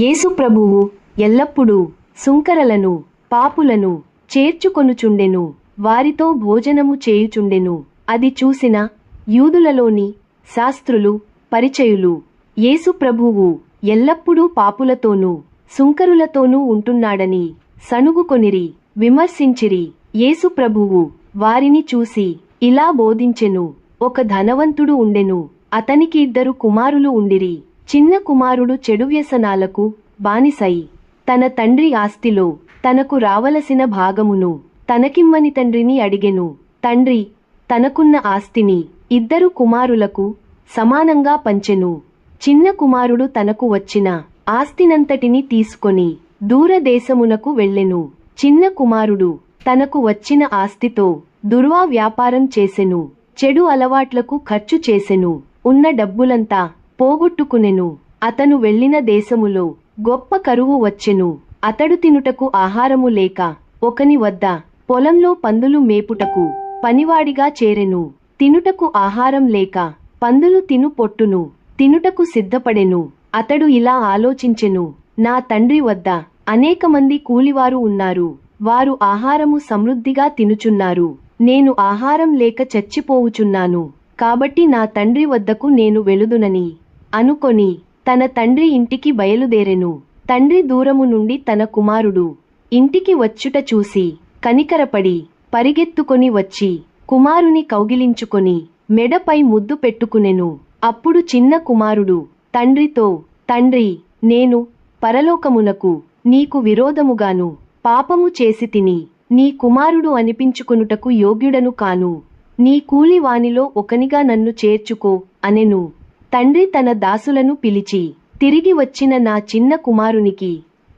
యేసు ప్రభువు ఎల్లప్పుడూ సుంకరలను పాపులను చేర్చుకొనుచుండెను, వారితో భోజనము చేయుచుండెను. అది చూసిన యూదులలోని శాస్త్రులు పరిచయులు యేసు ప్రభువు ఎల్లప్పుడూ పాపులతోనూ సుంకరులతోనూ ఉంటున్నాడని సణుగుకొనిరి, విమర్శించిరి. యేసు ప్రభువు వారిని చూసి ఇలా బోధించెను. ఒక ధనవంతుడు ఉండెను. అతనికి 2 కుమారులు ఉండిరి. చిన్న కుమారుడు చెడు వ్యసనాలకు బానిసై తన తండ్రి ఆస్తిలో తనకు రావలసిన భాగమును తనకిమ్మని తండ్రిని అడిగెను. తండ్రి తనకున్న ఆస్తిని 2 కుమారులకు సమానంగా పంచెను. చిన్న కుమారుడు తనకు వచ్చిన ఆస్తినంతటిని తీసుకొని దూరదేశమునకు వెళ్ళెను. చిన్న కుమారుడు తనకు వచ్చిన ఆస్తితో వ్యాపారం చేసెను. చెడు అలవాట్లకు ఖర్చు చేసెను. ఉన్న డబ్బులంతా పోగొట్టుకునెను. అతను వెళ్ళిన దేశములో గొప్ప కరువు వచ్చెను. అతడు తినుటకు ఆహారము లేక ఒకని వద్ద పొలంలో పందులు మేపుటకు పనివాడిగా చేరెను. తినుటకు ఆహారం లేక పందులు తిను పొట్టును తినుటకు సిద్ధపడెను. అతడు ఇలా ఆలోచించెను, నా తండ్రి వద్ద అనేకమంది కూలివారు ఉన్నారు. వారు ఆహారము సమృద్ధిగా తినుచున్నారు. నేను ఆహారం లేక చచ్చిపోవుచున్నాను. కాబట్టి నా తండ్రి వద్దకు నేను వెళుదునని అనుకొని తన తండ్రి ఇంటికి బయలుదేరెను. తండ్రి దూరము నుండి తన కుమారుడు ఇంటికి వచ్చుట చూసి కనికరపడి పరిగెత్తుకొని వచ్చి కుమారుని కౌగిలించుకొని మెడపై ముద్దు పెట్టుకునెను. అప్పుడు చిన్న కుమారుడు తండ్రితో, తండ్రి, నేను పరలోకమునకు నీకు విరోధముగాను పాపము చేసి తిని నీ కుమారుడు అనిపించుకొనుటకు యోగ్యుడను కాను. నీ కూలి వానిలో ఒకనిగా నన్ను చేర్చుకో అనెను. తండ్రి తన దాసులను పిలిచి, తిరిగి వచ్చిన నా చిన్న కుమారునికి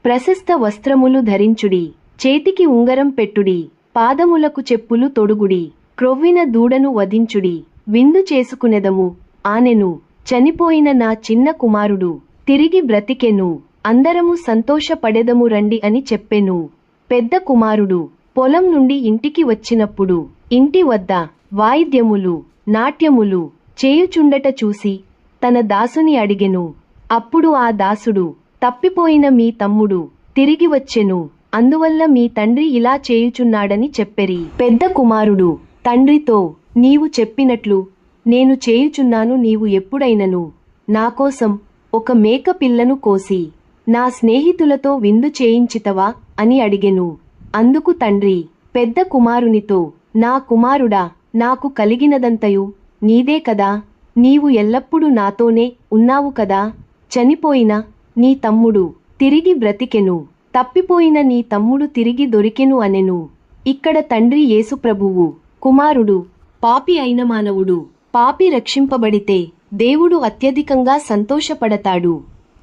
ప్రశస్త వస్త్రములు ధరించుడి, చేతికి ఉంగరం పెట్టుడి, పాదములకు చెప్పులు తొడుగుడి, క్రొవ్విన దూడను వధించుడి, విందు చేసుకునెదము ఆనెను. చనిపోయిన నా చిన్న కుమారుడు తిరిగి బ్రతికెను, అందరము సంతోషపడెదము రండి అని చెప్పెను. పెద్ద కుమారుడు పొలం నుండి ఇంటికి వచ్చినప్పుడు ఇంటి వద్ద వాయిద్యములు నాట్యములు చేయుచుండట చూసి తన దాసుని అడిగెను. అప్పుడు ఆ దాసుడు, తప్పిపోయిన మీ తమ్ముడు తిరిగి వచ్చెను, అందువల్ల మీ తండ్రి ఇలా చేయుచున్నాడని చెప్పెరి. పెద్ద కుమారుడు తండ్రితో, నీవు చెప్పినట్లు నేను చేయుచున్నాను. నీవు ఎప్పుడైనను నాకోసం ఒక మేక పిల్లను కోసి నా స్నేహితులతో విందు చేయించితవా అని అడిగెను. అందుకు తండ్రి పెద్ద కుమారునితో, నా కుమారుడా, నాకు కలిగినదంతయు నీదే కదా. నీవు ఎల్లప్పుడూ నాతోనే ఉన్నావు కదా. చనిపోయిన నీ తమ్ముడు తిరిగి బ్రతికెను, తప్పిపోయిన నీ తమ్ముడు తిరిగి దొరికెను అనెను. ఇక్కడ తండ్రి యేసు ప్రభువు కుమారుడు పాపి అయిన మానవుడు పాపి రక్షింపబడితే దేవుడు అత్యధికంగా సంతోషపడతాడు.